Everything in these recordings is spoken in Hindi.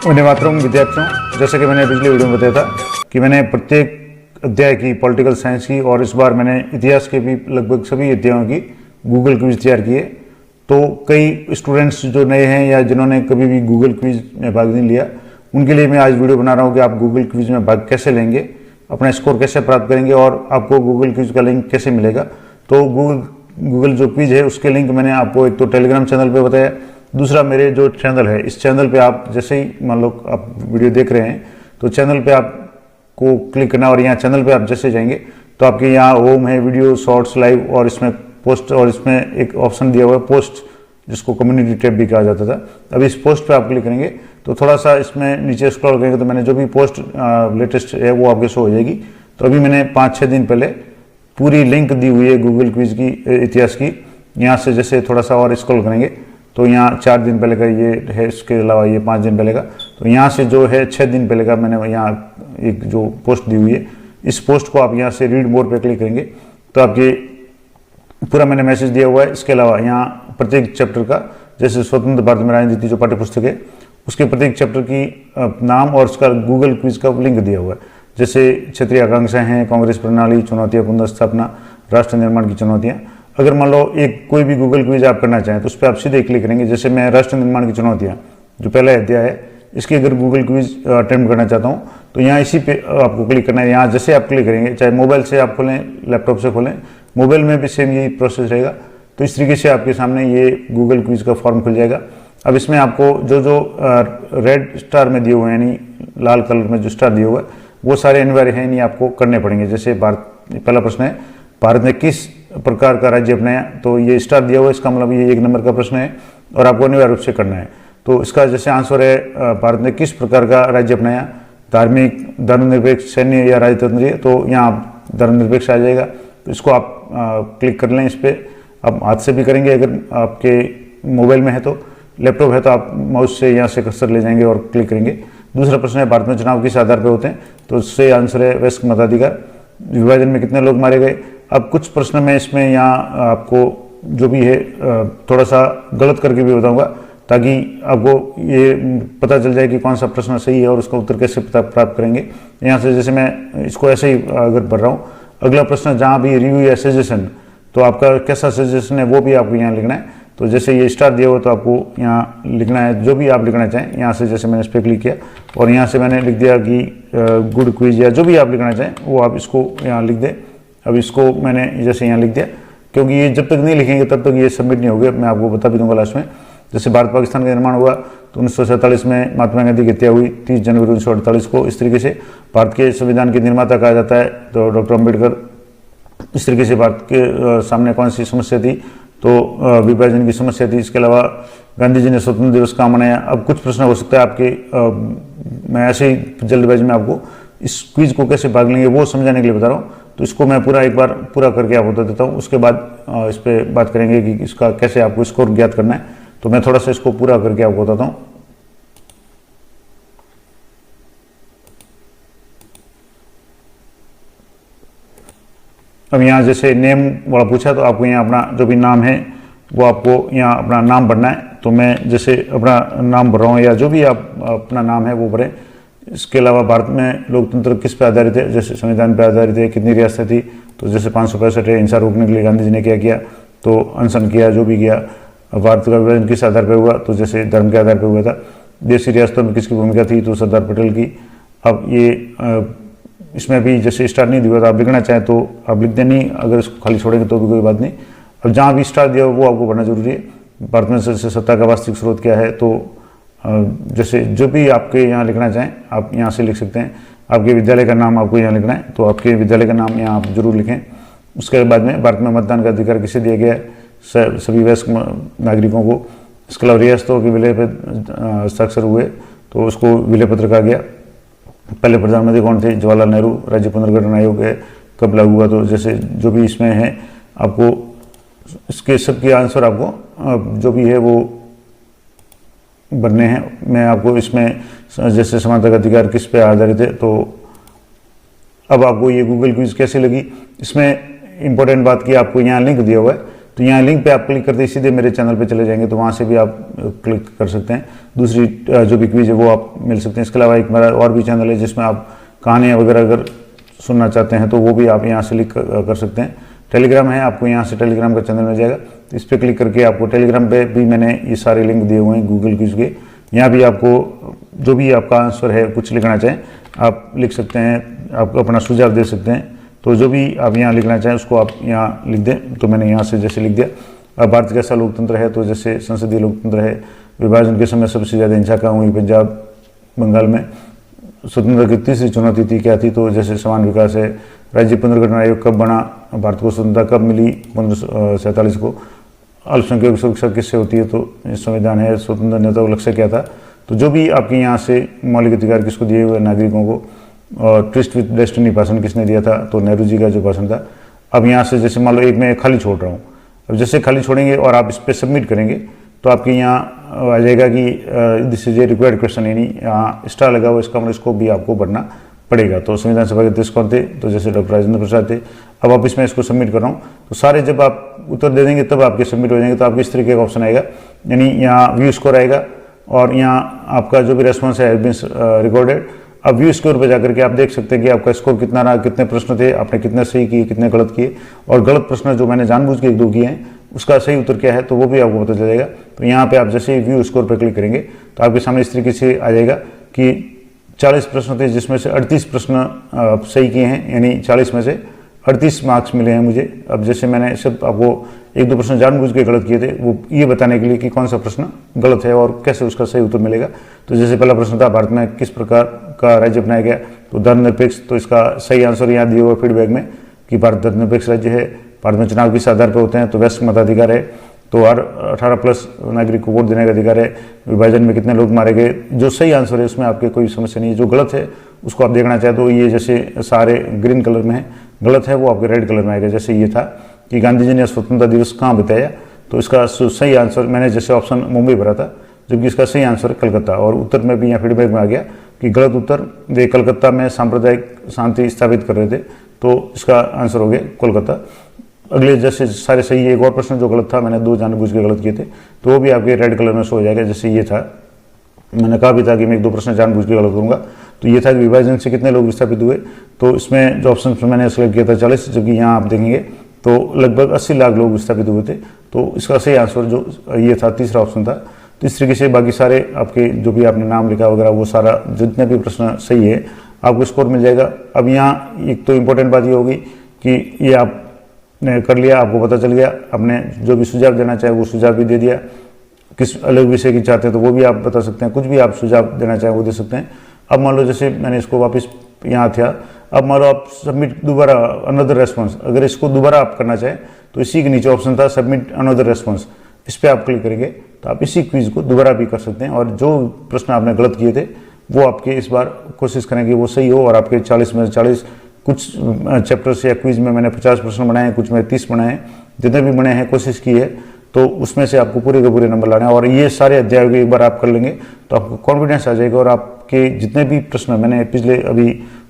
वंदे मातरम विद्यार्थियों, जैसे कि मैंने पिछले वीडियो में बताया था कि मैंने प्रत्येक अध्याय की पॉलिटिकल साइंस की और इस बार मैंने इतिहास के भी लगभग सभी अध्यायों की गूगल क्विज तैयार की है। तो कई स्टूडेंट्स जो नए हैं या जिन्होंने कभी भी गूगल क्विज में भाग नहीं लिया, उनके लिए मैं आज वीडियो बना रहा हूँ कि आप गूगल क्विज में भाग कैसे लेंगे, अपना स्कोर कैसे प्राप्त करेंगे और आपको गूगल क्विज का लिंक कैसे मिलेगा। तो गूगल जो क्विज है उसके लिंक मैंने आपको एक तो टेलीग्राम चैनल पे बताया, दूसरा मेरे जो चैनल है इस चैनल पे आप जैसे ही मान लो आप वीडियो देख रहे हैं तो चैनल पे आपको क्लिक करना और यहाँ चैनल पे आप जैसे जाएंगे तो आपके यहाँ होम है, वीडियो, शॉर्ट्स, लाइव और इसमें पोस्ट और इसमें एक ऑप्शन दिया हुआ है पोस्ट, जिसको कम्युनिटी टैब भी कहा जाता था। अब इस पोस्ट पे आप क्लिक करेंगे तो थोड़ा सा इसमें नीचे स्क्रॉल करेंगे तो मैंने जो भी पोस्ट लेटेस्ट है वो आपके शो हो जाएगी। तो अभी मैंने 5-6 दिन पहले पूरी लिंक दी हुई है गूगल क्विज की इतिहास की। यहाँ से जैसे थोड़ा सा और स्क्रॉल करेंगे तो यहाँ 4 दिन पहले का ये है, इसके अलावा ये 5 दिन पहले का। तो यहाँ से जो है 6 दिन पहले का मैंने यहाँ एक जो पोस्ट दी हुई है, इस पोस्ट को आप यहाँ से रीड मोर पे क्लिक करेंगे तो आपके पूरा मैंने मैसेज दिया हुआ है। इसके अलावा यहाँ प्रत्येक चैप्टर का, जैसे स्वतंत्र भारत में राजनीति जो पाठ्य पुस्तक है उसके प्रत्येक चैप्टर की नाम और उसका गूगल क्विज का लिंक दिया हुआ है। जैसे क्षेत्रीय आकांक्षाएं हैं, कांग्रेस प्रणाली, चुनौतियां, पुनर्स्थापना, राष्ट्र निर्माण की चुनौतियां। अगर मान लो एक कोई भी गूगल क्विज आप करना चाहें तो उस पर आप सीधे क्लिक करेंगे। जैसे मैं राष्ट्र निर्माण की चुनौतियां जो पहला अध्याय है इसकी अगर गूगल क्विज अटेम्प्ट करना चाहता हूं तो यहाँ इसी पे आपको क्लिक करना है। यहाँ जैसे आप क्लिक करेंगे, चाहे मोबाइल से आप खोलें, लैपटॉप से खोलें, मोबाइल में भी सेम यही प्रोसेस रहेगा। तो इस तरीके से आपके सामने ये गूगल क्विज का फॉर्म खुल जाएगा। अब इसमें आपको जो रेड स्टार में दिए हुए हैं, यानी लाल कलर में जो स्टार दिए हुए हैं वो सारे अनिवार्य हैं, नहीं आपको करने पड़ेंगे। जैसे पहला प्रश्न है, भारत ने किस प्रकार का राज्य अपनाया, तो ये स्टार दिया हुआ है, इसका मतलब ये 1 नंबर का प्रश्न है और आपको अनिवार्य रूप से करना है। तो इसका जैसे आंसर है, भारत ने किस प्रकार का राज्य अपनाया, धार्मिक, धर्मनिरपेक्ष, सैन्य या राजतंत्रीय। तो यहाँ आप धर्मनिरपेक्ष आ जाएगा। तो इसको आप क्लिक कर लें। इस पर आप हाथ से भी करेंगे, अगर आपके मोबाइल में है तो, लैपटॉप है तो आप माउस से यहाँ से कर्सर ले जाएंगे और क्लिक करेंगे। दूसरा प्रश्न है, भारत में चुनाव किस आधार पर होते हैं, तो उससे आंसर है वयस्क मताधिकार। विभाजन में कितने लोग मारे गए। अब कुछ प्रश्न में इसमें यहाँ आपको जो भी है थोड़ा सा गलत करके भी बताऊंगा ताकि आपको ये पता चल जाए कि कौन सा प्रश्न सही है और उसका उत्तर कैसे प्राप्त करेंगे। यहाँ से जैसे मैं इसको ऐसे ही अगर पढ़ रहा हूँ, अगला प्रश्न जहाँ भी रिव्यू या सजेशन, तो आपका कैसा सजेशन है वो भी आपको यहाँ लिखना है। तो जैसे ये स्टार दिया हुआ तो आपको यहाँ लिखना है जो भी आप लिखना चाहें। यहाँ से जैसे मैंने इस पर क्लिक किया और यहाँ से मैंने लिख दिया कि गुड क्विज, या जो भी आप लिखना चाहें वो आप इसको यहाँ लिख दें। अब इसको मैंने जैसे यहाँ लिख दिया, क्योंकि ये जब तक नहीं लिखेंगे तब तक ये सबमिट नहीं होगा। मैं आपको बता भी दूंगा लास्ट में। जैसे भारत पाकिस्तान का निर्माण हुआ तो 1947 में महात्मा गांधी की हत्या हुई 30 जनवरी 1948 को। इस तरीके से भारत के संविधान के निर्माता कहा जाता है तो डॉक्टर अम्बेडकर। इस तरीके से भारत के सामने कौन सी समस्या थी, तो विभाजन की समस्या थी। इसके अलावा गांधी जी ने स्वतंत्र दिवस कहाँ मनाया। अब कुछ प्रश्न हो सकता है आपके, मैं ऐसे ही जल्दबाजी में आपको इस क्विज को कैसे भाग लेंगे वो समझाने के लिए बता रहा हूँ। तो इसको मैं एक बार पूरा करके आपको बता देता हूँ। उसके बाद इस पर बात करेंगे कि इसका कैसे आपको स्कोर ज्ञात करना है। तो मैं थोड़ा सा इसको पूरा करके आपको बताता हूँ। अब यहाँ जैसे नेम वाला पूछा तो आपको यहाँ अपना जो भी नाम है वो आपको यहाँ अपना नाम भरना है। तो मैं जैसे अपना नाम भर रहा हूँ, या जो भी आप अपना नाम है वो भरें। इसके अलावा भारत में लोकतंत्र किस पे आधारित है, जैसे संविधान पे आधारित है। कितनी रियासतें थी, तो जैसे 565 है। हिंसा रोकने के लिए गांधी जी ने क्या किया, तो अनशन किया, जो भी किया। भारत का विभाजन किस आधार पर हुआ, तो जैसे धर्म के आधार पर हुआ था। देशी रियासतों में किसकी भूमिका थी, तो सरदार पटेल की। अब ये इसमें भी जैसे स्टार नहीं दिया तो आप लिखना चाहें तो आप लिख दें, नहीं अगर इसको खाली छोड़ेंगे तो भी कोई बात नहीं। अब जहाँ भी स्टार दिया वो आपको पढ़ना जरूरी है। भारत में से सत्ता का वास्तविक स्रोत क्या है, तो जैसे जो भी आपके यहाँ लिखना चाहें आप यहाँ से लिख सकते हैं। आपके विद्यालय का नाम आपको यहाँ लिखना है, तो आपके विद्यालय का नाम यहाँ आप जरूर लिखें। उसके बाद में भारत में मतदान का अधिकार किसे दिया गया है, सभी वयस्क नागरिकों को। इसके अलावा रियासतों के विलय पर हस्ताक्षर हुए तो उसको विलय पत्र कहा गया। पहले प्रधानमंत्री कौन थे, जवाहरलाल नेहरू। राज्य पुनर्गठन आयोग है कब लागू हुआ, तो जैसे जो भी इसमें है आपको इसके सबके आंसर आपको जो भी है वो बनने हैं। मैं आपको इसमें जैसे समानता का अधिकार किस पे आधारित है, तो अब आपको ये गूगल क्विज कैसे लगी, इसमें इंपॉर्टेंट बात की आपको यहाँ लिंक दिया हुआ है। तो यहाँ लिंक पे आप क्लिक करते ही सीधे मेरे चैनल पे चले जाएंगे, तो वहाँ से भी आप क्लिक कर सकते हैं। दूसरी जो भी क्विज है वो आप मिल सकते हैं। इसके अलावा एक मेरा और भी चैनल है जिसमें आप कहानियाँ वगैरह अगर सुनना चाहते हैं तो वो भी आप यहाँ से लिंक कर सकते हैं। टेलीग्राम है, आपको यहाँ से टेलीग्राम का चैनल मिल जाएगा। इस पर क्लिक करके आपको टेलीग्राम पे भी मैंने ये सारे लिंक दिए हुए हैं गूगल क्विज के। यहाँ भी आपको जो भी आपका आंसर है कुछ लिखना चाहें आप लिख सकते हैं, आप अपना सुझाव दे सकते हैं। तो जो भी आप यहाँ लिखना चाहें उसको आप यहाँ लिख दें। तो मैंने यहाँ से जैसे लिख दिया, अब भारत कैसा लोकतंत्र है, तो जैसे संसदीय लोकतंत्र है, विभाजन के समय सबसे ज़्यादा हिंसा कहाँ हुई, पंजाब बंगाल में, स्वतंत्रता की तीसरी चुनौती थी क्या थी, तो जैसे समान विकास है, राज्य पुनर्गठन आयोग कब बना, भारत को स्वतंत्रता कब मिली 1547 को, अल्पसंख्यक सुरक्षा किससे होती है, तो संविधान है, स्वतंत्र नेता का लक्ष्य क्या था। तो जो भी आपके यहाँ से मौलिक अधिकार किसको दिए हुए नागरिकों को, और ट्विस्ट विद डेस्टिनी भाषण किसने दिया था, तो नेहरू जी का जो भाषण था। अब यहाँ से जैसे मान लो एक मैं खाली छोड़ रहा हूँ, अब जैसे खाली छोड़ेंगे और आप इस पर सबमिट करेंगे तो आपके यहाँ आ जाएगा कि this is a required question, यानी यहाँ स्टार लगा हुआ, इसका मतलब इसको भी आपको भरना पड़ेगा। तो संविधान सभा के अध्यक्ष कौन थे, तो जैसे डॉक्टर राजेंद्र प्रसाद थे। अब आप इसमें इसको सबमिट कर रहा हूँ, तो सारे जब आप उत्तर दे देंगे तब आपके सबमिट हो जाएंगे। तो आपको इस तरीके का ऑप्शन आएगा, यानी यहाँ व्यू स्कोर आएगा और यहाँ आपका जो भी रेस्पॉन्स है रिकॉर्डेड। अब व्यू स्कोर पे जाकर के आप देख सकते हैं कि आपका स्कोर कितना रहा, कितने प्रश्न थे, आपने कितने सही किए, कितने गलत किए, और गलत प्रश्न जो मैंने जानबूझ के 1-2 किए हैं उसका सही उत्तर क्या है, तो वो भी आपको पता चल जाएगा। तो यहाँ पे आप जैसे ही व्यू स्कोर पर क्लिक करेंगे तो आपके सामने इस तरीके से आ जाएगा कि 40 प्रश्न थे जिसमें से 38 प्रश्न सही किए हैं, यानी 40 में से 38 मार्क्स मिले हैं मुझे। अब जैसे मैंने सिर्फ आपको 1-2 प्रश्न जानबूझ के गलत किए थे, वो ये बताने के लिए कि कौन सा प्रश्न गलत है और कैसे उसका सही उत्तर मिलेगा। तो जैसे पहला प्रश्न था, भारत में किस प्रकार का राज्य अपनाया गया, तो धर्मनिरपेक्ष, तो इसका सही आंसर यहाँ दिया हुआ फीडबैक में कि भारत धर्मनिरपेक्ष राज्य है, भारत में चुनाव किस आधार पर होते हैं, तो वयस्क मताधिकार है, तो हर 18+ नागरिक को वोट देने का अधिकार है, विभाजन में कितने लोग मारे गए। जो सही आंसर है उसमें आपके कोई समस्या नहीं है। जो गलत है उसको आप देखना चाहे तो ये जैसे सारे ग्रीन कलर में है, गलत है वो आपके रेड कलर में आएगा। जैसे ये था कि गांधी जी ने स्वतंत्रता दिवस कहाँ बिताया, तो इसका सही आंसर मैंने जैसे ऑप्शन मुंबई भरा था, जबकि इसका सही आंसर कलकत्ता। और उत्तर में भी यहाँ फीडबैक में आ गया कि गलत उत्तर, वे कलकत्ता में सांप्रदायिक शांति स्थापित कर रहे थे, तो इसका आंसर हो गया कोलकाता। अगले जैसे सारे सही है। एक और प्रश्न जो गलत था, मैंने 2 जानबूझ के गलत किए थे, तो वो भी आपके रेड कलर में शो हो जाएगा। जैसे ये था, मैंने कहा भी था कि मैं 1-2 प्रश्न जानबूझ के गलत करूंगा, तो ये था कि विभाजन से कितने लोग विस्थापित हुए, तो इसमें जो ऑप्शन मैंने सेलेक्ट किया था 40, जबकि यहाँ आप देखेंगे तो लगभग 80 लाख लोग विस्थापित हुए थे। तो इसका सही आंसर जो ये था, तीसरा ऑप्शन था। तो इस तरीके से बाकी सारे आपके जो भी आपने नाम लिखा वगैरह वो सारा जितने भी प्रश्न सही है आपको स्कोर मिल जाएगा। अब यहाँ एक तो इम्पोर्टेंट बात ये होगी कि ये आपने कर लिया, आपको पता चल गया, आपने जो भी सुझाव देना चाहे वो सुझाव भी दे दिया। किस अलग विषय की चाहते हैं तो वो भी आप बता सकते हैं, कुछ भी आप सुझाव देना चाहें वो दे सकते हैं। अब मान लो जैसे मैंने इसको वापस यहाँ था, अब मान लो आप सबमिट दोबारा अनदर रेस्पॉन्स, अगर इसको दोबारा आप करना चाहें तो इसी के नीचे ऑप्शन था सबमिट अनदर रेस्पॉन्स, इस पर आप क्लिक करेंगे तो आप इसी क्विज को दोबारा भी कर सकते हैं। और जो प्रश्न आपने गलत किए थे वो आपके इस बार कोशिश करेंगे वो सही हो, और आपके 40 में से 40 कुछ चैप्टर्स या क्विज में मैंने 50 प्रश्न बनाए हैं, कुछ में 30 बनाए हैं, जितने भी बने हैं कोशिश की है, तो उसमें से आपको पूरे के पूरे नंबर लाने हैं। और ये सारे अध्याय भी एक बार आप कर लेंगे तो आपको कॉन्फिडेंस आ जाएगा। और आपके जितने भी प्रश्न, मैंने पिछले अभी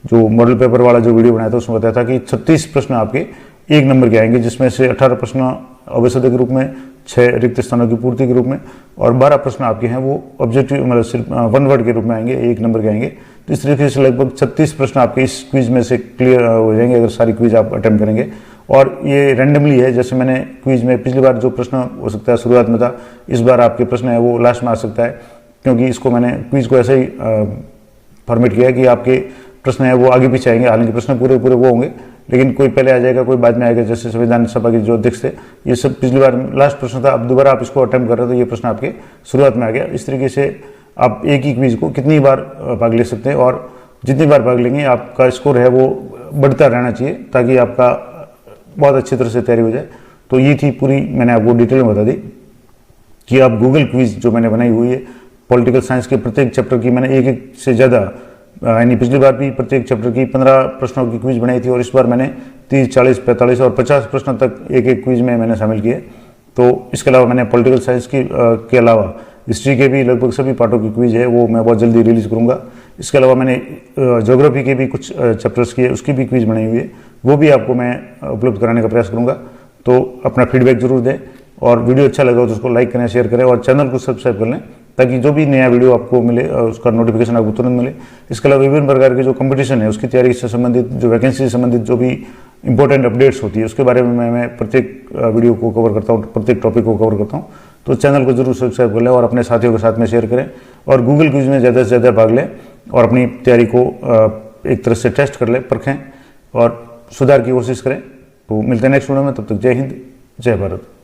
जो मॉडल पेपर वाला जो वीडियो बनाया था उसमें बताया था कि 36 प्रश्न आपके 1 नंबर के आएंगे, जिसमें से 18 प्रश्न अवसर के रूप में, 6 रिक्त स्थानों की पूर्ति के रूप में, और 12 प्रश्न आपके हैं वो ऑब्जेक्टिव मतलब सिर्फ 1 वर्ड के रूप में आएंगे, 1 नंबर के आएंगे। तो इस तरीके से लगभग 36 प्रश्न आपके इस क्विज में से क्लियर हो जाएंगे अगर सारी क्विज आप अटेम्प्ट करेंगे। और ये रैंडमली है, जैसे मैंने क्विज में पिछली बार जो प्रश्न हो सकता है शुरुआत में था, इस बार आपके प्रश्न है वो लास्ट में आ सकता है, क्योंकि इसको मैंने क्विज को ऐसे ही फॉर्मेट किया है कि आपके प्रश्न है वो आगे पीछे आएंगे। हालांकि प्रश्न पूरे पूरे वो होंगे, लेकिन कोई पहले आ जाएगा, कोई बाद में आएगा। जैसे संविधान सभा के जो अध्यक्ष थे, ये सब पिछली बार लास्ट प्रश्न था, अब दोबारा आप इसको अटेम्प्ट कर रहे हो तो ये प्रश्न आपके शुरुआत में आ गया। इस तरीके से आप एक ही क्विज को कितनी बार भाग ले सकते हैं, और जितनी बार भाग लेंगे आपका स्कोर है वो बढ़ता रहना चाहिए, ताकि आपका बहुत अच्छी तरह से तैयारी हो जाए। तो ये थी पूरी, मैंने आपको डिटेल में बता दी कि आप गूगल क्विज जो मैंने बनाई हुई है पॉलिटिकल साइंस के प्रत्येक चैप्टर की, मैंने एक से ज़्यादा, यानी पिछली बार भी प्रत्येक चैप्टर की 15 प्रश्नों की क्विज बनाई थी, और इस बार मैंने 30, 40, 45 और 50 प्रश्न तक एक क्विज में मैंने शामिल किए। तो इसके अलावा मैंने पॉलिटिकल साइंस के अलावा हिस्ट्री के भी लगभग सभी पार्टों की क्विज है वो मैं बहुत जल्दी रिलीज करूँगा। इसके अलावा मैंने ज्योग्राफी के भी कुछ चैप्टर्स की है, उसकी भी क्विज बनाई हुई है, वो भी आपको मैं उपलब्ध कराने का प्रयास करूँगा। तो अपना फीडबैक जरूर दें, और वीडियो अच्छा लगा तो उसको लाइक करें, शेयर करें, और चैनल को सब्सक्राइब कर लें ताकि जो भी नया वीडियो आपको मिले उसका नोटिफिकेशन आपको तुरंत मिले। इसके अलावा विभिन्न प्रकार के जो कंपटीशन है उसकी तैयारी से संबंधित, जो वैकेंसी से संबंधित जो भी इंपॉर्टेंट अपडेट्स होती है उसके बारे में मैं प्रत्येक वीडियो को कवर करता हूँ, प्रत्येक टॉपिक को कवर करता हूँ। तो चैनल को जरूर सब्सक्राइब कर लें और अपने साथियों के साथ में शेयर करें, और गूगल क्विज में ज़्यादा से ज़्यादा भाग लें और अपनी तैयारी को एक तरह से टेस्ट कर लें, परखें और सुधार की कोशिश करें। तो मिलते हैं नेक्स्ट वीडियो में, तब तक जय हिंद, जय भारत।